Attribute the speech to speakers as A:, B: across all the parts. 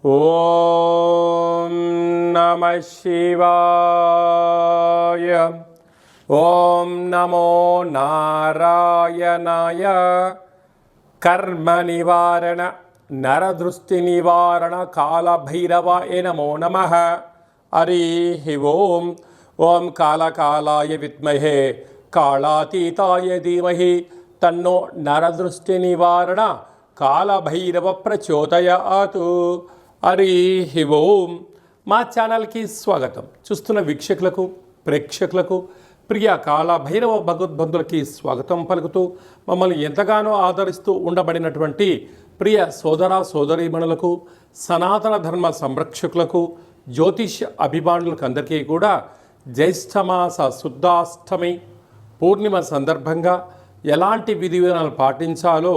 A: ఓం నమః శివాయ. ఓం నమో నారాయణాయ. కర్మ నివారణ నరదృష్టి నివారణ కాళభైరవాయ నమో నమః. హరి ఓం. ఓం కాళకాలాయ విద్మహే కాళాతీతాయ ధీమహి తన్నో నరదృష్టి నివారణ కాళభైరవ ప్రచోదయాత్. హరి ఓం. మా ఛానల్కి స్వాగతం. చూస్తున్న వీక్షకులకు, ప్రేక్షకులకు, ప్రియ కాళభైరవ భగవద్బంధులకి స్వాగతం పలుకుతూ మమ్మల్ని ఎంతగానో ఆదరిస్తూ ఉండబడినటువంటి ప్రియ సోదర సోదరీమణులకు, సనాతన ధర్మ సంరక్షకులకు, జ్యోతిష్ అభిమానులకు అందరికీ కూడా జ్యేష్ఠమాస శుద్ధాష్టమి పూర్ణిమ సందర్భంగా ఎలాంటి విధి విధానాలు పాటించాలో,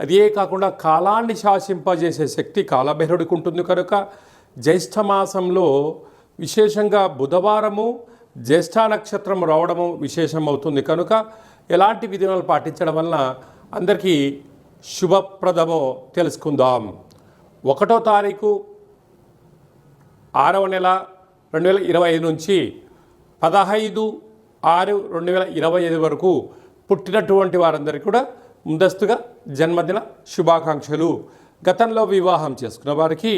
A: అదే కాకుండా కాలాన్ని శాసింపజేసే శక్తి కాళభైరవుడికి ఉంటుంది కనుక జ్యేష్ఠమాసంలో విశేషంగా బుధవారము జ్యేష్ఠ నక్షత్రం రావడము విశేషమవుతుంది కనుక ఎలాంటి విధానాలు పాటించడం వలన అందరికీ శుభప్రదమో తెలుసుకుందాం. 1వ తారీఖు 6వ నెల 2025 నుంచి 15/6/2025 వరకు పుట్టినటువంటి వారందరికీ కూడా ముందస్తుగా జన్మదిన శుభాకాంక్షలు. గతంలో వివాహం చేసుకున్న వారికి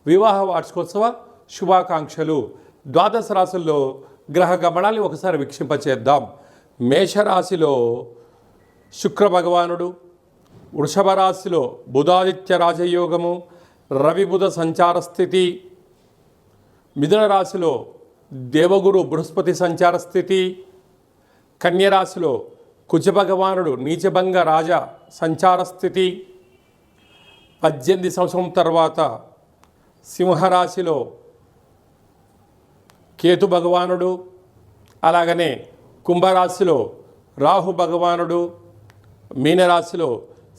A: వివాహ వార్షికోత్సవ శుభాకాంక్షలు. ద్వాదశ రాశుల్లో గ్రహ గమనాన్ని ఒకసారి వీక్షింపచేద్దాం. మేషరాశిలో శుక్ర భగవానుడు, వృషభ రాశిలో బుధాదిత్య రాజయోగము, రవి బుధ సంచార స్థితి, మిథున రాశిలో దేవగురు బృహస్పతి సంచార స్థితి, కన్యరాశిలో కుజభగవానుడు నీచభంగ రాజ సంచార స్థితి, 18 సంవత్సరం తర్వాత సింహరాశిలో కేతు భగవానుడు, అలాగనే కుంభరాశిలో రాహు భగవానుడు, మీనరాశిలో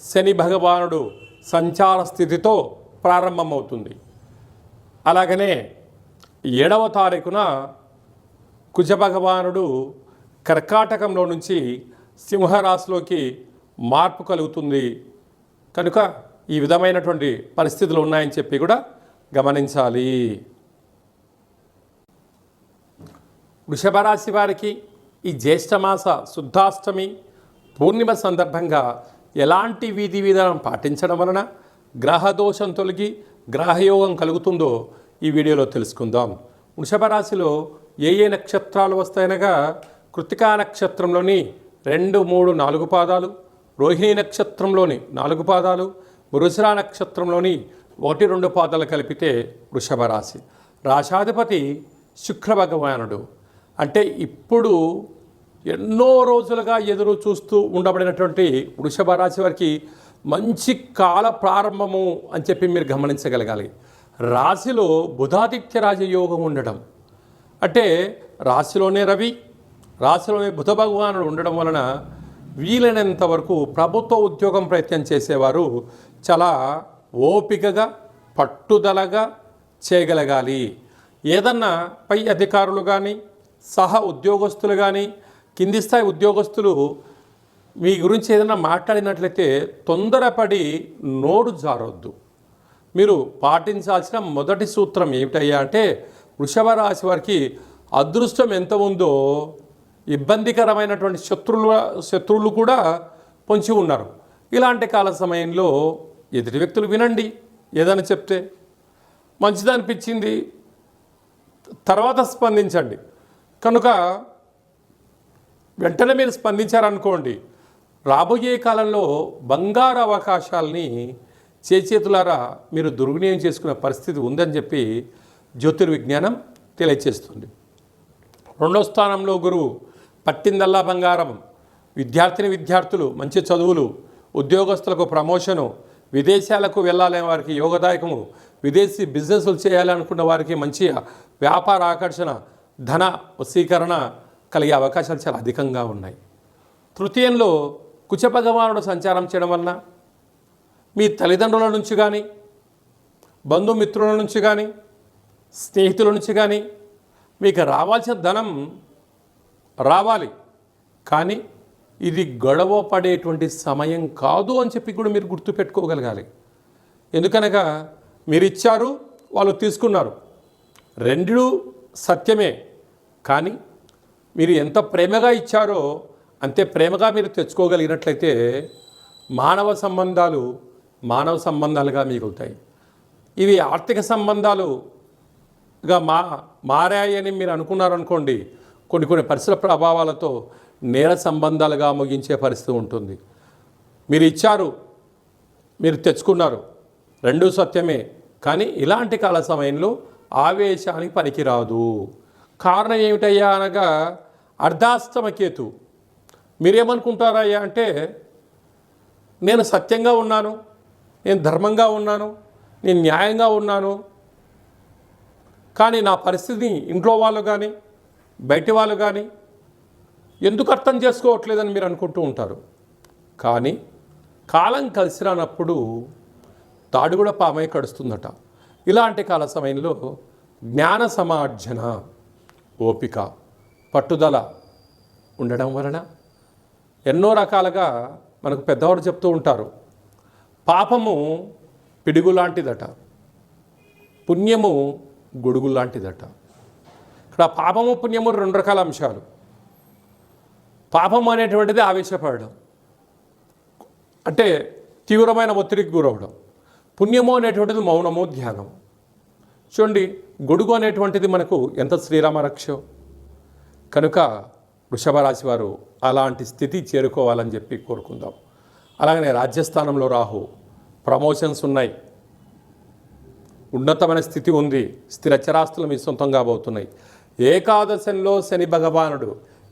A: శని భగవానుడు సంచార స్థితితో ప్రారంభమవుతుంది. అలాగనే 7వ తారీఖున కుజభగవానుడు కర్కాటకంలో నుంచి సింహరాశిలోకి మార్పు కలుగుతుంది కనుక ఈ విధమైనటువంటి పరిస్థితులు ఉన్నాయని చెప్పి కూడా గమనించాలి. వృషభ రాశి వారికి ఈ జ్యేష్ఠమాస శుద్ధాష్టమి పూర్ణిమ సందర్భంగా ఎలాంటి విధి విధానం పాటించడం వలన గ్రహదోషం తొలగి గ్రహయోగం కలుగుతుందో ఈ వీడియోలో తెలుసుకుందాం. వృషభ రాశిలో ఏ నక్షత్రాలు వస్తాయనగా కృత్తికా నక్షత్రంలోని 2, 3, 4 పాదాలు, రోహిణీ నక్షత్రంలోని 4 పాదాలు, మృగశిర నక్షత్రంలోని 1, 2 పాదాలు కలిపితే వృషభ రాశి. రాశాధిపతి శుక్ర భగవానుడు. అంటే ఇప్పుడు ఎన్నో రోజులుగా ఎదురు చూస్తూ ఉండబడినటువంటి వృషభ రాశి వారికి మంచి కాల ప్రారంభము అని చెప్పి మీరు గమనించగలగాలి. రాశిలో బుధాదిత్య రాజయోగం ఉండడం అంటే రాశిలోనే రవి, రాశిలోనే బుధ భగవానుడు ఉండడం వలన వీలైనంత వరకు ప్రభుత్వ ఉద్యోగం ప్రయత్నం చేసేవారు చాలా ఓపికగా పట్టుదలగా చేయగలగాలి. ఏదన్నా పై అధికారులు కానీ, సహ ఉద్యోగస్తులు కానీ, కింది స్థాయి ఉద్యోగస్తులు మీ గురించి ఏదైనా మాట్లాడినట్లయితే తొందరపడి నోరు జారొద్దు. మీరు పాటించాల్సిన మొదటి సూత్రం ఏమిటయ్యా అంటే వృషభ రాశి వారికి అదృష్టం ఎంత ఉందో ఇబ్బందికరమైనటువంటి శత్రువులు కూడా పొంచి ఉన్నారు. ఇలాంటి కాల సమయంలో ఎదుటి వ్యక్తులు వినండి. ఏదైనా చెప్తే మంచిదనిపించింది తర్వాత స్పందించండి. కనుక వెంటనే మీరు స్పందించారనుకోండి, రాబోయే కాలంలో బంగారు అవకాశాలని చేతులారా మీరు దుర్వినియోగం చేసుకునే పరిస్థితి ఉందని చెప్పి జ్యోతిర్విజ్ఞానం తెలియచేస్తుంది. 2వ స్థానంలో గురువు, పట్టిందల్లా బంగారం. విద్యార్థులు మంచి చదువులు, ఉద్యోగస్తులకు ప్రమోషను, విదేశాలకు వెళ్ళాలనే వారికి యోగదాయకము, విదేశీ బిజినెస్లు చేయాలనుకున్న వారికి మంచి వ్యాపార ఆకర్షణ, ధన వశీకరణ కలిగే అవకాశాలు చాలా అధికంగా ఉన్నాయి. తృతీయంలో కుజ భగవానుడు సంచారం చేయడం వలన మీ తల్లిదండ్రుల నుంచి కానీ, బంధుమిత్రుల నుంచి కానీ, స్నేహితుల నుంచి కానీ మీకు రావాల్సిన ధనం రావాలి. కానీ ఇది గొడవ పడేటువంటి సమయం కాదు అని చెప్పి కూడా మీరు గుర్తుపెట్టుకోగలగాలి. ఎందుకనగా మీరు ఇచ్చారు, వాళ్ళు తీసుకున్నారు. రెండు సత్యమే, కానీ మీరు ఎంత ప్రేమగా ఇచ్చారో అంతే ప్రేమగా మీరు తెచ్చుకోగలిగినట్లయితే మానవ సంబంధాలుగా మిగులుతాయి. ఇవి ఆర్థిక సంబంధాలుగా మారాయని మీరు అనుకున్నారనుకోండి, కొన్ని పరిసర ప్రభావాలతో నేర సంబంధాలుగా ముగించే పరిస్థితి ఉంటుంది. మీరు ఇచ్చారు, మీరు తెచ్చుకున్నారు, రెండూ సత్యమే, కానీ ఇలాంటి కాల సమయంలో ఆవేశానికి పనికిరాదు. కారణం ఏమిటయ్యా అనగా అర్ధాష్టమ కేతు. మీరేమనుకుంటారయ్యా అంటే, నేను సత్యంగా ఉన్నాను, నేను ధర్మంగా ఉన్నాను, నేను న్యాయంగా ఉన్నాను, కానీ నా పరిస్థితిని ఇంట్లో వాళ్ళు కానీ బయటి వాళ్ళు కానీ ఎందుకు అర్థం చేసుకోవట్లేదని మీరు అనుకుంటూ ఉంటారు. కానీ కాలం కలిసి రానప్పుడు తాడు కూడా పామై కడుస్తుందట. ఇలాంటి కాల సమయంలో జ్ఞాన సమార్జన, ఓపిక, పట్టుదల ఉండడం వలన ఎన్నో రకాలుగా మనకు పెద్దవారు చెప్తూ ఉంటారు, పాపము పిడుగు లాంటిదట, పుణ్యము గొడుగు లాంటిదట. ఇక్కడ పాపము పుణ్యము రెండు రకాల అంశాలు. పాపం అనేటువంటిది ఆవేశపడడం, అంటే తీవ్రమైన ఒత్తిడికి గురవడం. పుణ్యము అనేటువంటిది మౌనము, ధ్యానం. చూడండి, గొడుగు అనేటువంటిది మనకు ఎంత శ్రీరామ రక్షో. కనుక వృషభ రాశి వారు అలాంటి స్థితి చేరుకోవాలని చెప్పి కోరుకుందాం. అలాగనే రాజ్యస్థానంలో రాహు, ప్రమోషన్స్ ఉన్నాయి, ఉన్నతమైన స్థితి ఉంది, స్థిర చరాస్తులు మీ సొంతం కాబోతున్నాయి. ఏకాదశంలో శని భగవానుడు,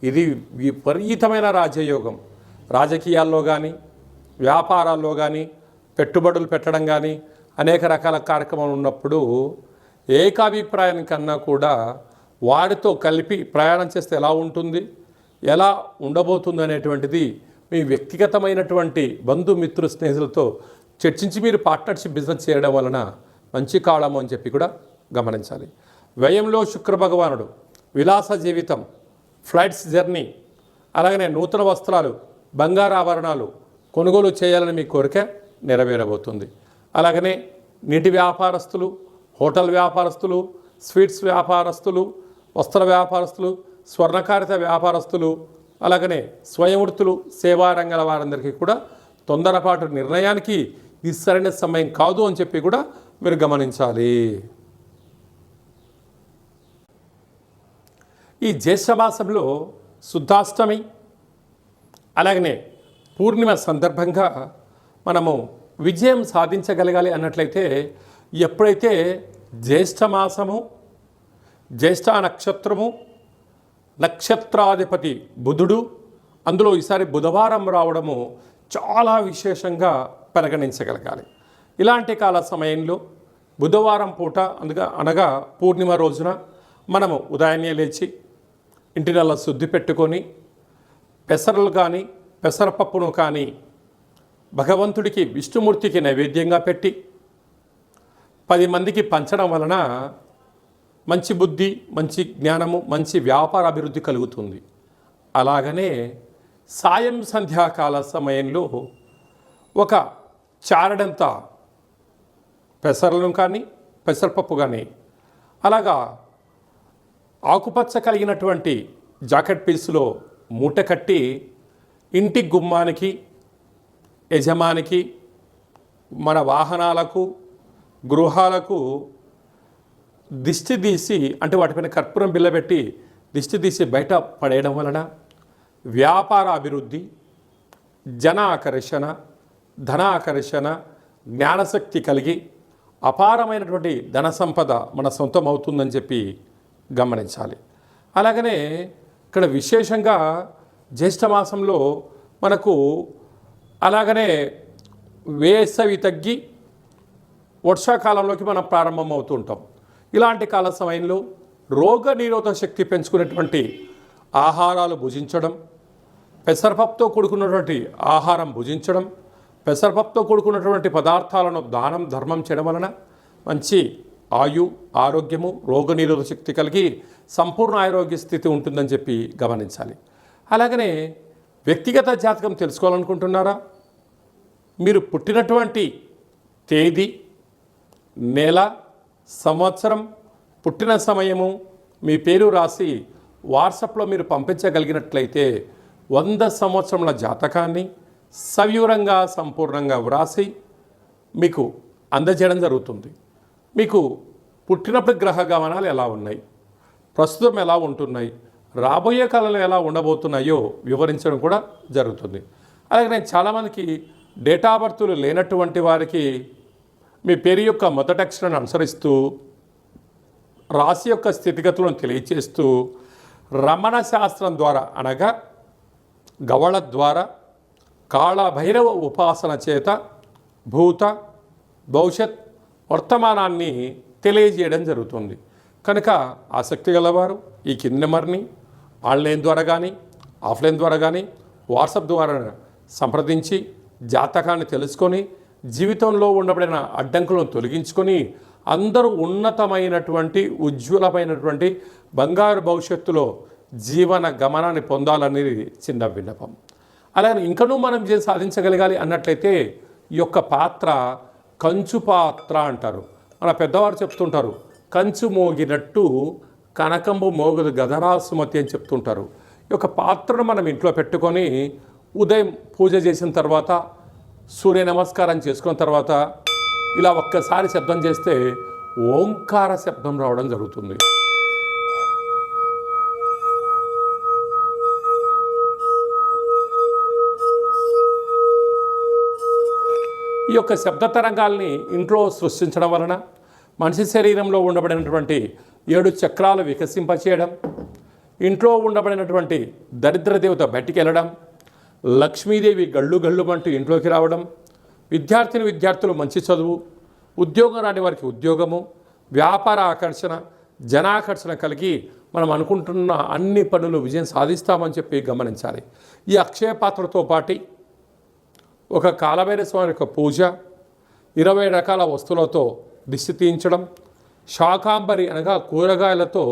A: ఇది విపరీతమైన రాజయోగం. రాజకీయాల్లో కానీ వ్యాపారాల్లో కానీ పెట్టుబడులు పెట్టడం కానీ అనేక రకాల కార్యక్రమాలు ఉన్నప్పుడు ఏకాభిప్రాయం కన్నా కూడా వారితో కలిపి ప్రయాణం చేస్తే ఎలా ఉంటుంది, ఎలా ఉండబోతుంది అనేటువంటిది మీ వ్యక్తిగతమైనటువంటి బంధుమిత్రు స్నేహితులతో చర్చించి మీరు పార్ట్నర్షిప్ బిజినెస్ చేయడం వలన మంచి కాలము అని చెప్పి కూడా గమనించాలి. వ్యయంలో శుక్ర భగవానుడు, విలాస జీవితం, ఫ్లైట్స్ జర్నీ, అలాగనే నూతన వస్త్రాలు, బంగారు ఆభరణాలు కొనుగోలు చేయాలని మీ కోరిక నెరవేరబోతుంది. అలాగనే నీటి వ్యాపారస్తులు, హోటల్ వ్యాపారస్తులు, స్వీట్స్ వ్యాపారస్తులు, వస్త్ర వ్యాపారస్తులు, స్వర్ణకారిత వ్యాపారస్తులు, అలాగనే స్వయం వృత్తులు, సేవా రంగాల వారందరికీ కూడా తొందరపాటు నిర్ణయానికి ఇది సరైన సమయం కాదు అని చెప్పి కూడా మీరు గమనించాలి. ఈ జ్యేష్ఠమాసంలో శుద్ధాష్టమి అలాగనే పూర్ణిమ సందర్భంగా మనము విజయం సాధించగలగాలి అన్నట్లయితే, ఎప్పుడైతే జ్యేష్ఠమాసము, జ్యేష్ఠ నక్షత్రము, నక్షత్రాధిపతి బుధుడు, అందులో ఈసారి బుధవారం రావడము చాలా విశేషంగా పరిగణించగలగాలి. ఇలాంటి కాల సమయంలో బుధవారం పూట అనగా పూర్ణిమ రోజున మనము ఉదయాన్నే లేచి ఇంటినల్లా శుద్ధి పెట్టుకొని పెసరలు కానీ పెసరపప్పును కానీ భగవంతుడికి విష్ణుమూర్తికి నైవేద్యంగా పెట్టి 10 మందికి పంచడం వలన మంచి బుద్ధి, మంచి జ్ఞానము, మంచి వ్యాపార అభివృద్ధి కలుగుతుంది. అలాగనే సాయం సంధ్యాకాల సమయంలో ఒక చారడంత పెసరలను కానీ పెసరపప్పు కానీ అలాగా ఆకుపచ్చ కలిగినటువంటి జాకెట్ పీసులో మూట కట్టి ఇంటి గుమ్మానికి, యజమానికి, మన వాహనాలకు, గృహాలకు దిష్టి తీసి, అంటే వాటిపైన కర్పూరం బిల్ల పెట్టి దిష్టి తీసి బయట పడేయడం వలన వ్యాపార అభివృద్ధి, జన ఆకర్షణ, ధన ఆకర్షణ, జ్ఞానశక్తి కలిగి అపారమైనటువంటి ధన సంపద మన సొంతం అవుతుందని చెప్పి గమనించాలి. అలాగనే ఇక్కడ విశేషంగా జ్యేష్ఠమాసంలో మనకు అలాగనే వేసవి తగ్గి వర్షాకాలంలోకి మనం ప్రారంభమవుతూ ఉంటాం. ఇలాంటి కాల సమయంలో రోగ నిరోధక శక్తి పెంచుకునేటువంటి ఆహారాలు భుజించడం, పెసరపప్పుతో కూడుకున్నటువంటి ఆహారం భుజించడం, పెసరపప్పుతో కూడుకున్నటువంటి పదార్థాలను దానం ధర్మం చేయడం వలన మంచి ఆరోగ్యము, రోగనిరోధక శక్తి కలిగి సంపూర్ణ ఆరోగ్య స్థితి ఉంటుందని చెప్పి గమనించాలి. అలాగనే వ్యక్తిగత జాతకం తెలుసుకోవాలనుకుంటున్నారా? మీరు పుట్టినటువంటి తేదీ, నెల, సంవత్సరం, పుట్టిన సమయము, మీ పేరు రాసి వాట్సాప్లో మీరు పంపించగలిగినట్లయితే 100 సంవత్సరముల జాతకాన్ని సవివరంగా సంపూర్ణంగా వ్రాసి మీకు అందజేయడం జరుగుతుంది. మీకు పుట్టినప్పుడు గ్రహ గమనాలు ఎలా ఉన్నాయి, ప్రస్తుతం ఎలా ఉంటున్నాయి, రాబోయే కాలంలో ఎలా ఉండబోతున్నాయో వివరించడం కూడా జరుగుతుంది. అలాగే నేను చాలామందికి డేటా బర్తులు లేనటువంటి వారికి మీ పేరు యొక్క మొదటి అక్షరాన్ని అనుసరిస్తూ రాశి యొక్క స్థితిగతులను తెలియచేస్తూ రమణ శాస్త్రం ద్వారా అనగా గవళ ద్వారా కాళభైరవ ఉపాసన చేత భూత భవిష్యత్ వర్తమానాన్ని తెలియజేయడం జరుగుతుంది. కనుక ఆసక్తి గలవారు ఈ కింది నెంబర్ని ఆన్లైన్ ద్వారా కానీ ఆఫ్లైన్ ద్వారా కానీ వాట్సాప్ ద్వారా సంప్రదించి జాతకాన్ని తెలుసుకొని జీవితంలో ఉండబడిన అడ్డంకులను తొలగించుకొని అందరూ ఉన్నతమైనటువంటి ఉజ్వలమైనటువంటి బంగారు భవిష్యత్తులో జీవన గమనాన్ని పొందాలనేది చిన్న విన్నపం. అలాగే ఇంకనూ మనం సాధించగలగాలి అన్నట్లయితే ఈ యొక్క పాత్ర కంచు పాత్ర అంటారు. మన పెద్దవారు చెప్తుంటారు, కంచు మోగినట్టు కనకంబు మోగదు గదరా సుమతి అని చెప్తుంటారు. ఈ యొక్క పాత్రను మనం ఇంట్లో పెట్టుకొని ఉదయం పూజ చేసిన తర్వాత సూర్య నమస్కారం చేసుకున్న తర్వాత ఇలా ఒక్కసారి శబ్దం చేస్తే ఓంకార శబ్దం రావడం జరుగుతుంది. ఈ యొక్క శబ్ద తరంగాల్ని ఇంట్లో సృష్టించడం వలన మనిషి శరీరంలో ఉండబడినటువంటి 7 చక్రాలు వికసింపచేయడం, ఇంట్లో ఉండబడినటువంటి దరిద్ర దేవత బయటికి వెళ్ళడం, లక్ష్మీదేవి గళ్ళు గళ్ళుమంటూ ఇంట్లోకి రావడం, విద్యార్థులు మంచి చదువు, ఉద్యోగం రాని వారికి ఉద్యోగము, వ్యాపార ఆకర్షణ, జనాకర్షణ కలిగి మనం అనుకుంటున్న అన్ని పనులు విజయం సాధిస్తామని చెప్పి గమనించాలి. ఈ అక్షయ పాత్రతో పాటు ఒక కాలభైరవ స్వామి యొక్క పూజ, 20 రకాల వస్తువులతో దిష్టి తీయించడం, శాకాంబరి అనగా కూరగాయలతో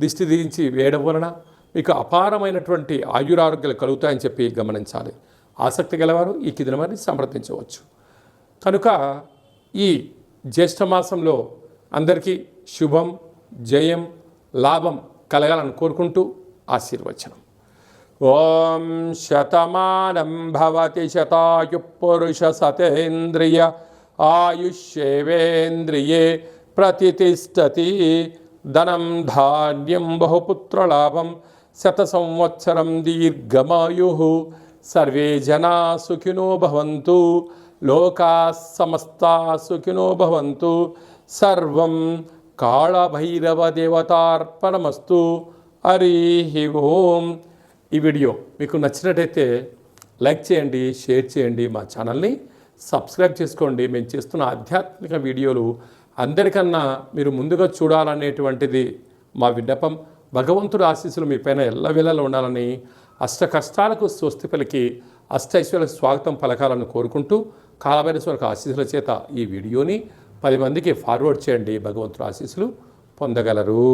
A: దిష్టి తీయించి వేయడం వలన మీకు అపారమైనటువంటి ఆయురారోగ్యాలు కలుగుతాయని చెప్పి గమనించాలి. ఆసక్తి గలవారు ఈ కింది నెంబర్ని సంప్రదించవచ్చు. కనుక ఈ జ్యేష్ఠమాసంలో అందరికీ శుభం, జయం, లాభం కలగాలని కోరుకుంటూ ఆశీర్వచనం. ఓం శతమానం భవతి శతాయు పురుష సతేంద్రియ ఆయుష్యేవేంద్రియే ప్రతిష్టతి. ధనం ధాన్యం బహుపుత్రలాభం శత సంవత్సరం దీర్ఘమాయు. సర్వే జనా సుఖినో భవంతు. లోకా సమస్తా సుఖినో భవంతు. సర్వం కాళభైరవ దేవతార్పణమస్తు. హరి ఓం. ఈ వీడియో మీకు నచ్చినట్టయితే లైక్ చేయండి, షేర్ చేయండి, మా ఛానల్ని సబ్స్క్రైబ్ చేసుకోండి. మేము చేస్తున్న ఆధ్యాత్మిక వీడియోలు అందరికన్నా మీరు ముందుగా చూడాలనేటువంటిది మా విన్నపం. భగవంతుడి ఆశీస్సులు మీ పైన ఎల్లవేళలా ఉండాలని, అష్ట కష్టాలకు స్వస్తి పలికి అష్టైశ్వర్యాలకు స్వాగతం పలకాలని కోరుకుంటూ కాలభైరవ ఆశీస్సుల చేత ఈ వీడియోని 10 మందికి ఫార్వర్డ్ చేయండి. భగవంతుడి ఆశీస్సులు పొందగలరు.